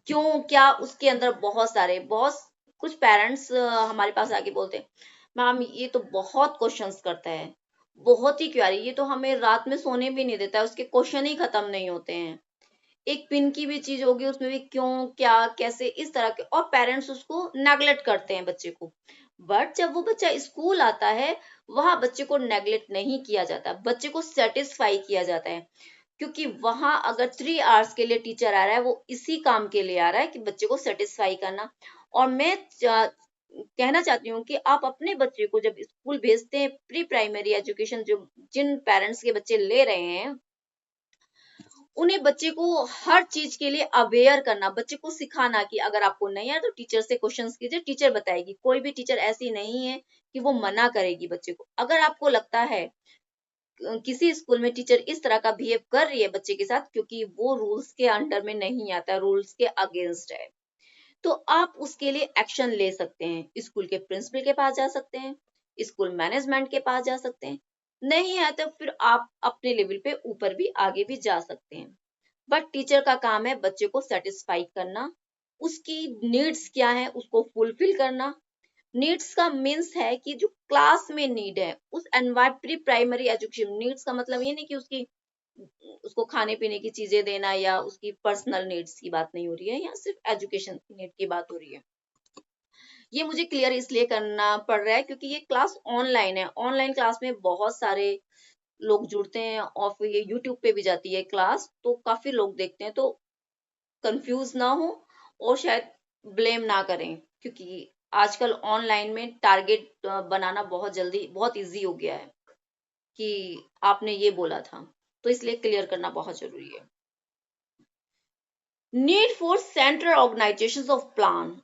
क्यों, क्या, उसके अंदर बहुत कुछ पेरेंट्स हमारे पास आके बोलते हैं, मैम ये तो बहुत क्वेश्चंस करता है, बहुत ही क्वेरी, ये तो हमें रात में सोने भी नहीं देता है, उसके क्वेश्चन ही खत्म नहीं होते हैं। एक पिन की भी चीज होगी उसमें भी क्यों, क्या, कैसे, इस तरह के, और पेरेंट्स उसको नेग्लेक्ट करते हैं बच्चे को। बट जब वो बच्चा स्कूल आता है, वहां बच्चे को नेग्लेक्ट नहीं किया जाता, बच्चे को सेटिस्फाई किया जाता है, क्योंकि वहां अगर 3 आवर्स के लिए टीचर आ रहा है, वो इसी काम के लिए आ रहा है कि बच्चे को सेटिस्फाई करना। और मैं कहना चाहती हूँ कि आप अपने बच्चे को जब स्कूल भेजते हैं, प्री प्राइमरी एजुकेशन जो जिन पेरेंट्स के बच्चे ले रहे हैं, उन्हें बच्चे को हर चीज के लिए अवेयर करना, बच्चे को सिखाना कि अगर आपको नहीं आया तो टीचर से क्वेश्चंस कीजिए, टीचर बताएगी। कोई भी टीचर ऐसी नहीं है कि वो मना करेगी बच्चे को। अगर आपको लगता है किसी स्कूल में टीचर इस तरह का बिहेव कर रही है बच्चे के साथ, क्योंकि वो रूल्स के अंडर में नहीं आता, रूल्स के अगेंस्ट है, तो आप उसके लिए एक्शन ले सकते हैं। स्कूल के प्रिंसिपल के पास जा सकते हैं, स्कूल मैनेजमेंट के पास जा सकते हैं। नहीं है तो फिर आप अपने लेवल पे ऊपर भी आगे भी जा सकते हैं। बट टीचर का काम है बच्चे को सेटिस्फाई करना, उसकी नीड्स क्या है उसको फुलफिल करना। नीड्स का मीन्स है कि जो क्लास में नीड है, उस प्री प्राइमरी एजुकेशन, नीड्स का मतलब ये नहीं कि उसको खाने पीने की चीजें देना या उसकी पर्सनल नीड्स की बात नहीं हो रही है, यहाँ सिर्फ एजुकेशन की नीड की बात हो रही है। ये मुझे क्लियर इसलिए करना पड़ रहा है क्योंकि ये क्लास ऑनलाइन है। ऑनलाइन क्लास में बहुत सारे लोग जुड़ते हैं और फिर ये यूट्यूब पे भी जाती है क्लास, तो काफी लोग देखते हैं, तो कंफ्यूज ना हो और शायद ब्लेम ना करें, क्योंकि आजकल ऑनलाइन में टारगेट बनाना बहुत जल्दी, बहुत इजी हो गया है कि आपने ये बोला था, तो इसलिए क्लियर करना बहुत जरूरी है। Need for central organisations of plan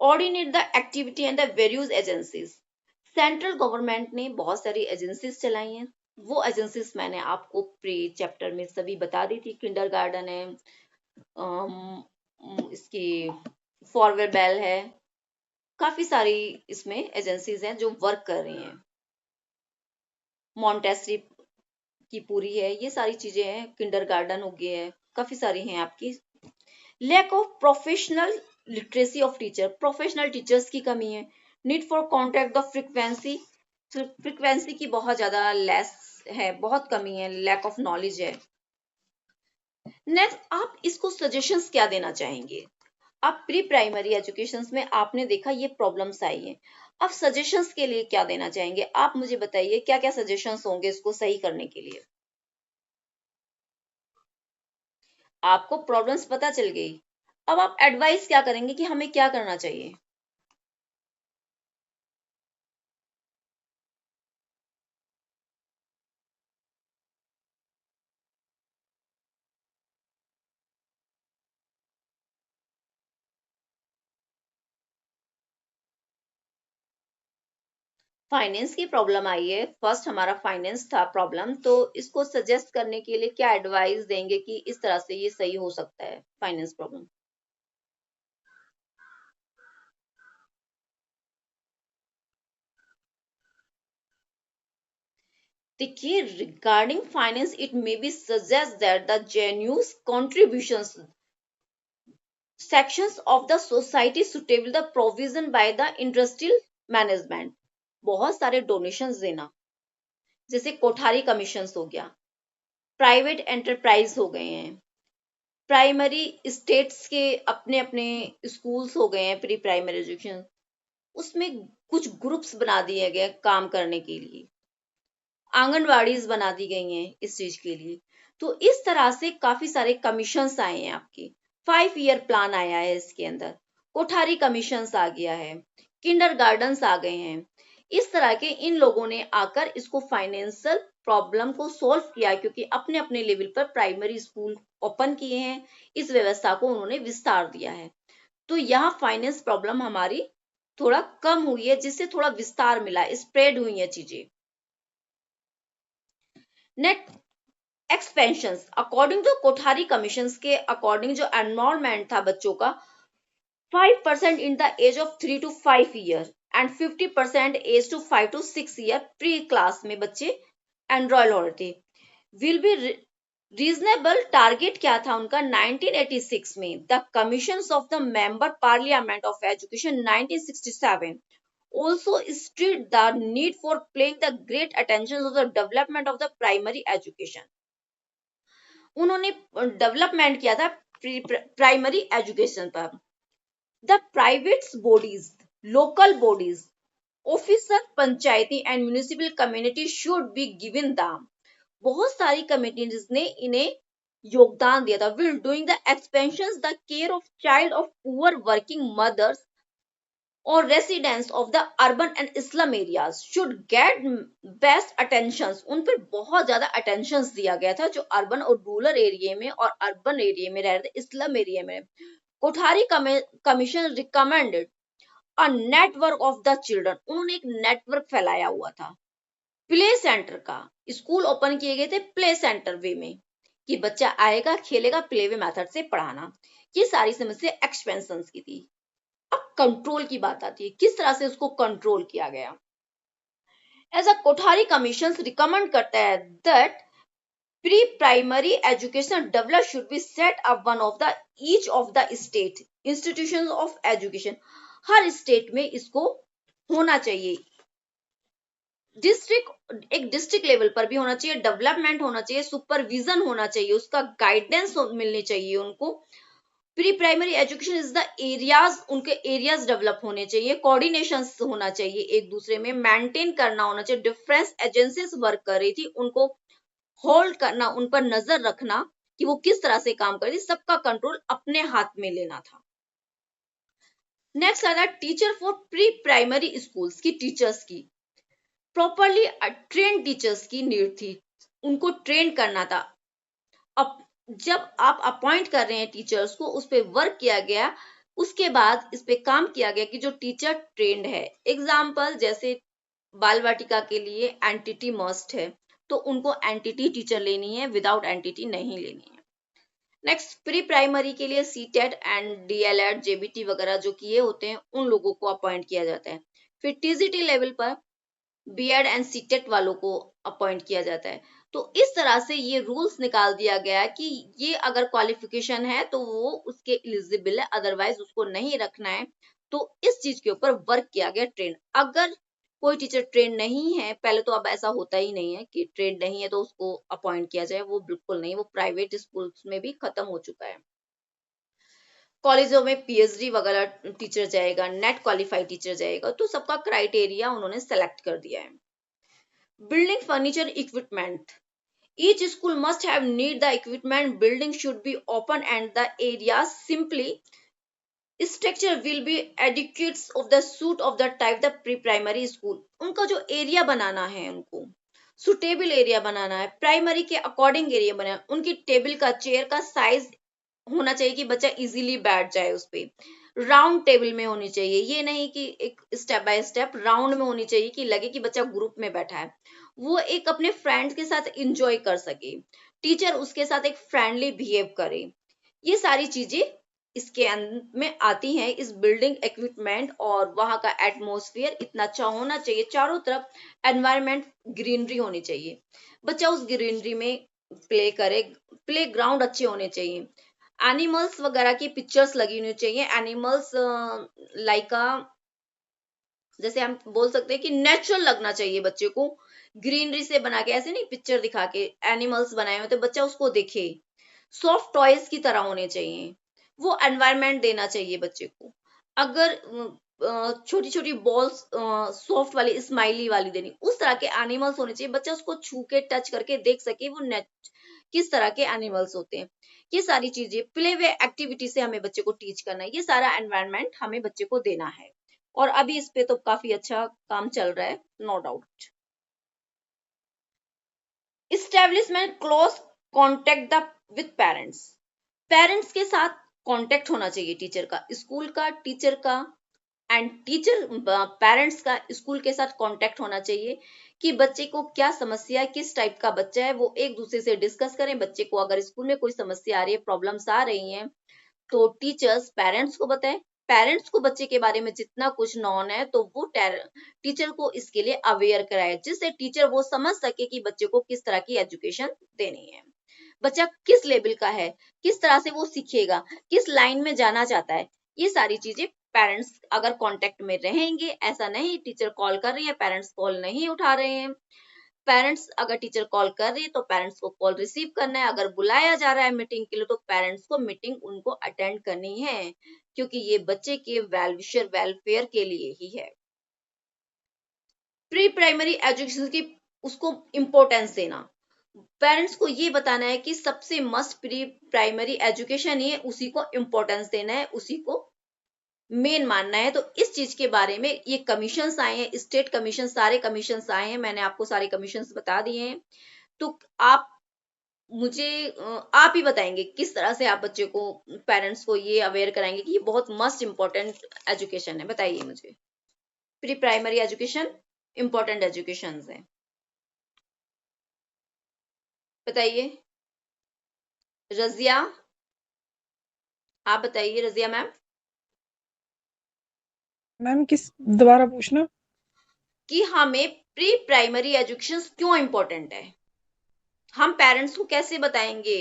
coordinate the activity and the various agencies. Central government ने बहुत सारी एजेंसीज चलाई हैं। वो एजेंसीज मैंने आपको प्री चैप्टर में सभी बता दी थी। किंडरगार्टन है, इसकी फॉरवर्ड बेल है, काफी सारी इसमें एजेंसीज हैं जो वर्क कर रही हैं। मॉन्टेसरी की पूरी है, ये सारी चीजें हैं। किंडरगार्टन हो गया है, काफी सारी हैं आपकी। Lack of professional literacy of teacher, professional teachers की कमी है। Need for contact the frequency, frequency की बहुत ज्यादा लेस है, बहुत कमी है, लैक ऑफ नॉलेज है। नेक्स्ट, आप इसको सजेशंस क्या देना चाहेंगे? आप प्री प्राइमरी एजुकेशन में आपने देखा ये प्रॉब्लम्स आई हैं, आप सजेशंस के लिए क्या देना चाहेंगे? आप मुझे बताइए क्या क्या सजेशंस होंगे इसको सही करने के लिए। आपको प्रॉब्लम्स पता चल गई, अब आप एडवाइस क्या करेंगे कि हमें क्या करना चाहिए? फाइनेंस की प्रॉब्लम आई है, फर्स्ट हमारा फाइनेंस था प्रॉब्लम, तो इसको सजेस्ट करने के लिए क्या एडवाइस देंगे कि इस तरह से ये सही हो सकता है फाइनेंस प्रॉब्लम? देखिए, regarding finance it may be suggest that the genuine contributions sections of the society suitable the provision by the industrial management। बहुत सारे डोनेशंस देना, जैसे कोठारी कमीशंस हो गया, प्राइवेट एंटरप्राइज हो गए हैं, प्राइमरी स्टेट्स के अपने अपने स्कूल्स हो गए हैं प्री प्राइमरी एजुकेशन, उसमें कुछ ग्रुप्स बना दिए गए काम करने के लिए, आंगनवाड़ीज बना दी गई हैं इस चीज के लिए। तो इस तरह से काफी सारे कमीशंस आए हैं आपके। 5 ईयर प्लान आया है इसके अंदर, कोठारी कमीशंस आ गया है, किंडरगार्टन्स आ गए हैं। इस तरह के इन लोगों ने आकर इसको फाइनेंशियल प्रॉब्लम को सॉल्व किया, क्योंकि अपने अपने लेवल पर प्राइमरी स्कूल ओपन किए हैं, इस व्यवस्था को उन्होंने विस्तार दिया है। तो यहाँ फाइनेंस प्रॉब्लम हमारी थोड़ा कम हुई है, जिससे थोड़ा विस्तार मिला, स्प्रेड हुई है चीजें। Net expansion according to Kothari commission के अकॉर्डिंग जो एनरोलमेंट था बच्चों का, 5% in the age of 3 to 5 year and 50% age to 5 to 6 year pre class में बच्चे एनरोल हो रहे थे। विल बी रीजनेबल टारगेट क्या था उनका 1986 में? The commissions of the member parliament of education 1967 also stressed the need for paying the great attention to the development of the primary education। उन्होंने डेवलपमेंट किया था प्राइमरी एजुकेशन पर। The private bodies, local bodies, officer, Panchayati and municipal community should be given दाम। बहुत सारी committees ने इन्हें योगदान दिया था। Will doing the expansion the care of child of poor working mothers और residents of the urban and slum areas should get best attentions, उन पर बहुत ज्यादा attentions दिया गया था जो अर्बन और रूरल एरिया में और अर्बन एरिया में रह रहे थे, स्लम एरिया में। Kothari commission recommended a network of the children, उन्होंने एक नेटवर्क फैलाया हुआ था प्ले सेंटर का, स्कूल ओपन किए गए थे प्ले सेंटर वे में कि बच्चा आएगा खेलेगा, प्ले वे मेथड से पढ़ाना। ये सारी समस्या एक्सपेंशन की थी। अब कंट्रोल की बात आती है, किस तरह से उसको कंट्रोल किया गया। As a Kothari commission recommend करता है that pre primary education develop should be set up one of the each of the state institutions of education, हर स्टेट में इसको होना चाहिए। एक डिस्ट्रिक्ट लेवल पर भी होना चाहिए, डेवलपमेंट होना चाहिए, सुपरविजन होना चाहिए, उसका गाइडेंस मिलनी चाहिए उनको। Pre primary education is the areas, उनके एरियाज डेवलप होने चाहिए, कोऑर्डिनेशन होना चाहिए एक दूसरे में, मेंटेन करना होना चाहिए। डिफरेंस एजेंसीज वर्क कर रही थी, उनको होल्ड करना, उन पर नजर रखना कि वो किस तरह से काम कर रही थी, सबका कंट्रोल अपने हाथ में लेना था। नेक्स्ट आता teacher for pre primary schools की टीचर्स की प्रॉपरली ट्रेन टीचर्स की नीड थी, उनको ट्रेन करना था। अब जब आप अपॉइंट कर रहे हैं टीचर्स को, उस पर वर्क किया गया, उसके बाद इस पे काम किया गया कि जो टीचर ट्रेंड है। एग्जाम्पल जैसे बाल वाटिका के लिए एंटिटी मस्ट है, तो उनको एंटिटी टीचर लेनी है, विदाउट एंटिटी नहीं लेनी है। नेक्स्ट प्री प्राइमरी के लिए सीटेट एंड डीएलएड जेबीटी वगैरह जो किए होते हैं उन लोगों को अपॉइंट किया जाता है। फिर टीजीटी लेवल पर बीएड एंड सीटेट वालों को अपॉइंट किया जाता है। तो इस तरह से ये रूल्स निकाल दिया गया कि ये अगर क्वालिफिकेशन है तो वो उसके एलिजिबल है, अदरवाइज उसको नहीं रखना है। तो इस चीज के ऊपर वर्क किया गया ट्रेन। अगर कोई टीचर ट्रेन नहीं है, पहले तो अब ऐसा होता ही नहीं है कि ट्रेन नहीं है तो उसको अपॉइंट किया जाए, वो बिल्कुल नहीं, वो प्राइवेट स्कूल्स में भी खत्म हो चुका है। कॉलेजों में पीएचडी वगैरह टीचर जाएगा, नेट क्वालिफाइड टीचर जाएगा, तो सबका क्राइटेरिया उन्होंने सेलेक्ट कर दिया है। Building furniture equipment, each school must have need the equipment, building should be open and the area simply structure will be adequate of the suit of the type the pre-primary school, उनका जो area बनाना है उनको suitable area बनाना है, primary के according area बनाना है, उनकी table का chair का साइज होना चाहिए कि बच्चा इजीली बैठ जाए उस पे, राउंड टेबल में होनी चाहिए, ये नहीं कि एक स्टेप बाय स्टेप राउंड में होनी चाहिए कि लगे कि बच्चा ग्रुप में बैठा है, वो एक अपने फ्रेंड्स के साथ एंजॉय कर सके, टीचर उसके साथ एक फ्रेंडली बिहेव करे। ये सारी चीजें इसके में आती हैं, इस बिल्डिंग इक्विपमेंट। और वहां का एटमॉस्फेयर इतना अच्छा होना चाहिए, चारों तरफ एनवायरनमेंट ग्रीनरी होनी चाहिए, बच्चा उस ग्रीनरी में प्ले करे, प्ले ग्राउंड अच्छे होने चाहिए, एनिमल्स वगैरह की पिक्चर्स लगी होनी चाहिए, एनिमल्स लाइक जैसे हम बोल सकते हैं कि नेचुरल लगना चाहिए बच्चे को, ग्रीनरी से बना के, ऐसे नहीं पिक्चर दिखा के एनिमल्स बनाए हुए तो बच्चा उसको देखे, सॉफ्ट टॉयज की तरह होने चाहिए, वो एनवायरनमेंट देना चाहिए बच्चे को। अगर छोटी छोटी बॉल्स सॉफ्ट वाली स्माइली वाली देनी, उस तरह के एनिमल्स होने चाहिए, बच्चा उसको छू के टच करके देख सके वो किस तरह के एनिमल्स होते हैं। ये सारी चीजें प्ले वे एक्टिविटी से हमें बच्चे को टीच करना है, ये सारा एनवायरनमेंट हमें बच्चे को देना है। और अभी इस पे तो काफी अच्छा काम चल रहा है, no doubt. Establishment close contact with parents, parents के साथ कांटेक्ट होना चाहिए टीचर का, स्कूल का, टीचर का एंड टीचर पेरेंट्स का स्कूल के साथ कांटेक्ट होना चाहिए कि बच्चे को क्या समस्या है, किस टाइप का बच्चा है, वो एक दूसरे से डिस्कस करें। बच्चे को अगर स्कूल में कोई समस्या आ रही है, प्रॉब्लम्स आ रही हैं, तो टीचर्स पेरेंट्स को बताएं, पेरेंट्स को बच्चे के बारे में जितना कुछ नॉन है तो वो टीचर को इसके लिए अवेयर कराए, जिससे टीचर वो समझ सके कि बच्चे को किस तरह की एजुकेशन देनी है, बच्चा किस लेवल का है, किस तरह से वो सीखेगा, किस लाइन में जाना चाहता है। ये सारी चीजें पेरेंट्स अगर कांटेक्ट में रहेंगे, ऐसा नहीं टीचर कॉल कर रही है पेरेंट्स कॉल नहीं उठा रहे हैं, पेरेंट्स अगर टीचर कॉल कर रही है तो पेरेंट्स को कॉल रिसीव करना है, अगर बुलाया जा रहा है मीटिंग के लिए तो पेरेंट्स को मीटिंग उनको अटेंड करनी है, क्योंकि ये बच्चे के वेलविशर वेलफेयर के लिए ही है। प्री प्राइमरी एजुकेशन की उसको इम्पोर्टेंस देना, पेरेंट्स को ये बताना है कि सबसे मस्ट प्री प्राइमरी एजुकेशन ही है, उसी को इम्पोर्टेंस देना है, उसी को मेन मानना है। तो इस चीज के बारे में ये कमीशंस आए हैं, स्टेट कमीशन, सारे कमीशंस आए हैं, मैंने आपको सारे कमीशंस बता दिए हैं। तो आप मुझे आप ही बताएंगे किस तरह से आप बच्चे को, पेरेंट्स को ये अवेयर कराएंगे कि ये बहुत मस्ट इम्पोर्टेंट एजुकेशन है। बताइए मुझे, pre primary education important education है, बताइए। रजिया, आप बताइए रजिया मैम। मैम किस, दोबारा पूछना। कि हमें प्री प्राइमरी एजुकेशन क्यों इम्पोर्टेंट है, हम पेरेंट्स को कैसे बताएंगे।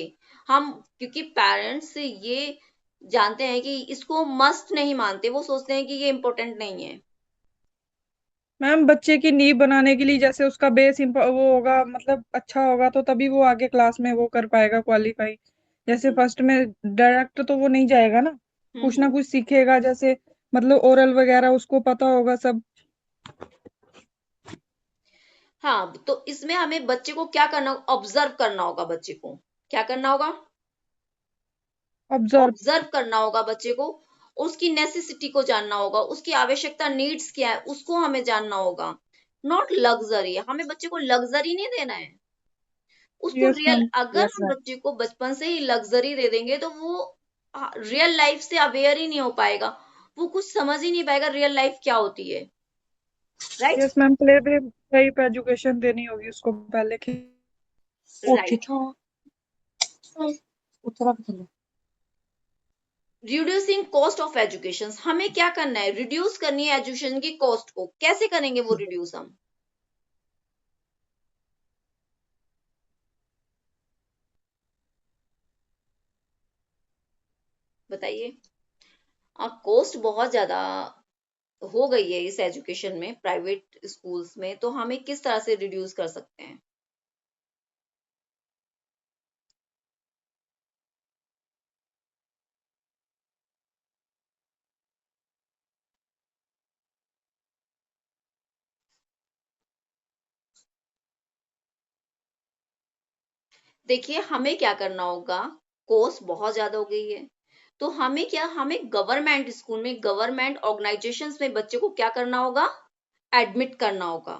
हम, क्योंकि पेरेंट्स ये जानते हैं कि इसको मस्ट नहीं मानते, वो सोचते हैं कि ये इम्पोर्टेंट नहीं है। मैम बच्चे की नींव बनाने के लिए, जैसे उसका बेस वो होगा, मतलब अच्छा होगा तो तभी वो आगे क्लास में वो कर पाएगा क्वालिफाई। जैसे हम्म फर्स्ट में डायरेक्ट तो वो नहीं जाएगा ना, कुछ ना हम्म। कुछ सीखेगा, जैसे मतलब ओरल वगैरह उसको पता होगा सब। हाँ, तो इसमें हमें बच्चे को क्या करना, ऑब्जर्व करना होगा बच्चे को। क्या करना होगा, ऑब्जर्व। ऑब्जर्व करना होगा बच्चे को। उसकी नेसेसिटी को जानना होगा, उसकी आवश्यकता, नीड्स क्या है, उसको हमें जानना होगा। नॉट लग्जरी, हमें बच्चे को लग्जरी नहीं देना है, उसको यस रियल। मैम। अगर हम बच्चे को बचपन से ही लग्जरी दे देंगे तो वो रियल लाइफ से अवेयर ही नहीं हो पाएगा, वो कुछ समझ ही नहीं पाएगा रियल लाइफ क्या होती है, right. Yes ma'am, play type education देनी होगी उसको पहले की। Right. Reducing cost of education, हमें क्या करना है, रिड्यूस करनी है एजुकेशन की कॉस्ट को। कैसे करेंगे वो रिड्यूस हम, बताइए। कॉस्ट बहुत ज्यादा हो गई है इस एजुकेशन में, प्राइवेट स्कूल्स में, तो हमें किस तरह से रिड्यूस कर सकते हैं। देखिए हमें क्या करना होगा, कॉस्ट बहुत ज्यादा हो गई है, तो हमें क्या, हमें गवर्नमेंट स्कूल में, गवर्नमेंट ऑर्गेनाइजेशंस में बच्चे को क्या करना होगा, एडमिट करना होगा।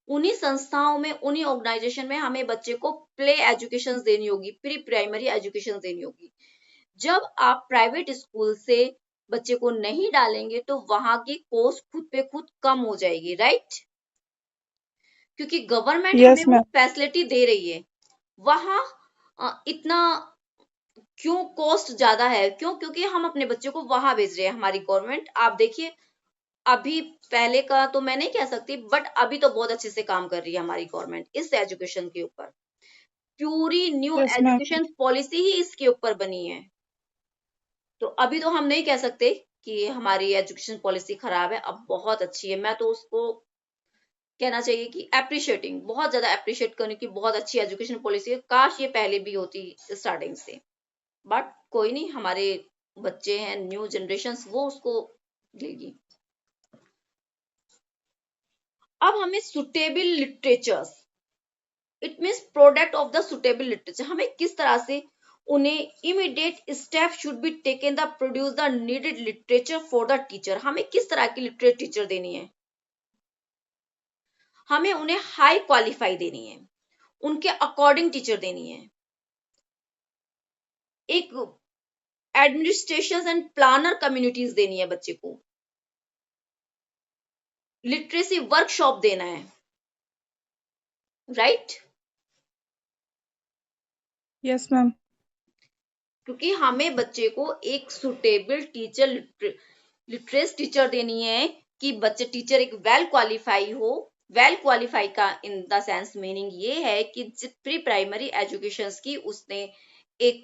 उन्हीं संस्थाओं में, उन्हीं ऑर्गेनाइजेशन में हमें बच्चे को प्ले एजुकेशन देनी होगी, प्री प्राइमरी एजुकेशन देनी होगी। जब आप प्राइवेट स्कूल से बच्चे को नहीं डालेंगे तो वहां की कॉस्ट खुद पे खुद कम हो जाएगी, राइट। क्योंकि गवर्नमेंट हमें यस वो मैम। फैसिलिटी दे रही है, वहां इतना क्यों कॉस्ट ज्यादा है, क्यों, क्योंकि हम अपने बच्चों को वहां भेज रहे हैं। हमारी गवर्नमेंट, आप देखिए, अभी पहले का तो मैं नहीं कह सकती, बट अभी तो बहुत अच्छे से काम कर रही है हमारी गवर्नमेंट इस एजुकेशन के ऊपर। पूरी new yes ma'am. Education policy ही इसके ऊपर बनी है। तो अभी तो हम नहीं कह सकते कि हमारी एजुकेशन पॉलिसी खराब है, अब बहुत अच्छी है। मैं तो उसको कहना चाहिए कि अप्रिशिएटिंग, बहुत ज्यादा अप्रिशिएट करने की, बहुत अच्छी एजुकेशन पॉलिसी है, काश ये पहले भी होती स्टार्टिंग से। बट कोई नहीं, हमारे बच्चे हैं, न्यू जनरेशन, वो उसको लेगी। अब हमें suitable literatures, it means product of the suitable literature, हमें किस तरह से उन्हें immediate step should be taken the produce the needed literature for the teacher, हमें किस तरह की लिटरेचर टीचर देनी है। हमें उन्हें हाई क्वालिफाई देनी है, उनके अकॉर्डिंग टीचर देनी है। एक एडमिनिस्ट्रेशन एंड प्लानर कम्युनिटीज देनी है बच्चे को, लिटरेसी वर्कशॉप देना है, राइट। Yes ma'am. क्योंकि हमें बच्चे को एक सुटेबल टीचर, लिटरेस टीचर देनी है कि बच्चे, टीचर एक वेल क्वालिफाई हो। वेल क्वालिफाई का इन द सेंस मीनिंग ये है कि प्री प्राइमरी एजुकेशन की उसने एक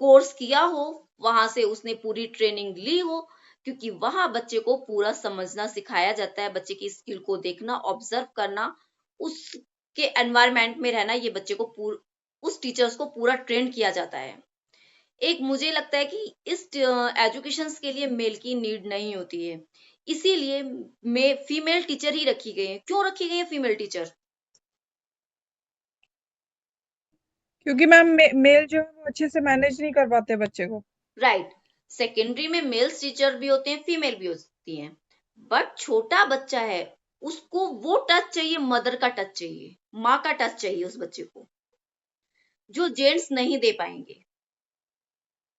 कोर्स किया हो, वहां से उसने पूरी ट्रेनिंग ली हो, क्योंकि वहां बच्चे को पूरा समझना सिखाया जाता है, बच्चे की स्किल को देखना, ऑब्जर्व करना, उसके एनवायरमेंट में रहना, ये बच्चे को उस टीचर्स को पूरा ट्रेन किया जाता है। एक मुझे लगता है कि इस एजुकेशन के लिए मेल की नीड नहीं होती है, इसीलिए में फीमेल टीचर ही रखी गई है। क्यों रखी गई है फीमेल टीचर, क्योंकि मैम मेल जो है वो अच्छे से मैनेज नहीं कर पाते बच्चे को। राइट। सेकेंडरी में मेल्स टीचर भी होते हैं, फीमेल भी होती हैं, बट छोटा बच्चा है, उसको वो टच चाहिए, मदर का टच चाहिए, माँ का टच चाहिए उस बच्चे को, जो जेंट्स नहीं दे पाएंगे,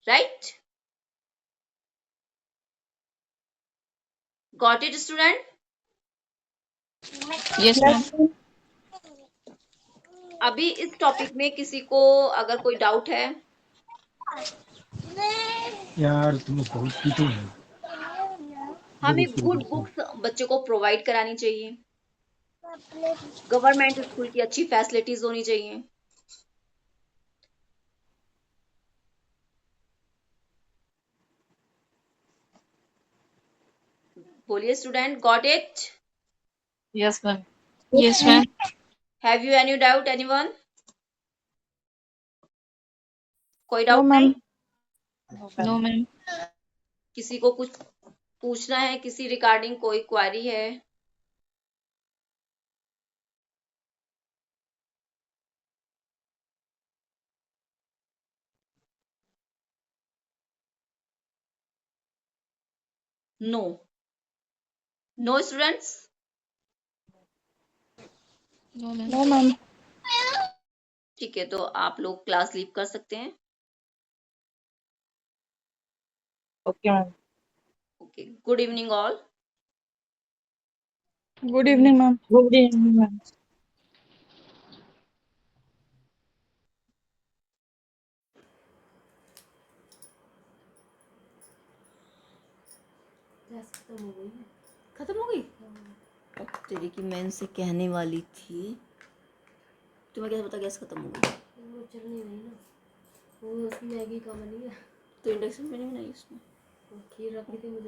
right? Got it student? Yes ma'am. अभी इस टॉपिक में किसी को अगर कोई डाउट है? यार तुम बहुत पीते हो। हमें गुड बुक्स बच्चे को प्रोवाइड करानी चाहिए, गवर्नमेंट स्कूल की अच्छी फैसिलिटीज होनी चाहिए। बोलिए student, got it? Yes ma'am. Yes ma'am. Have you any doubt, anyone? कोई नो डाउट मैम। नहीं? No ma'am. किसी को कुछ पूछना है, किसी रिगार्डिंग कोई क्वेरी है? No? No students? No ma'am. No ma'am. ठीक है, तो आप लोग क्लास लीव कर सकते हैं। Okay ma'am. Okay, good evening all. Good evening ma'am. Good evening ma'am. खत्म हो गई? अब तेरी की मैं इनसे कहने वाली थी, तुम्हें कैसे पता गैस खत्म हो गई? वो चल नहीं रही ना, वो उसकी मैगी का बनी है, तो इंडक्शन पे नहीं बनाई उसमें? वो खीर रखी थी, मुझे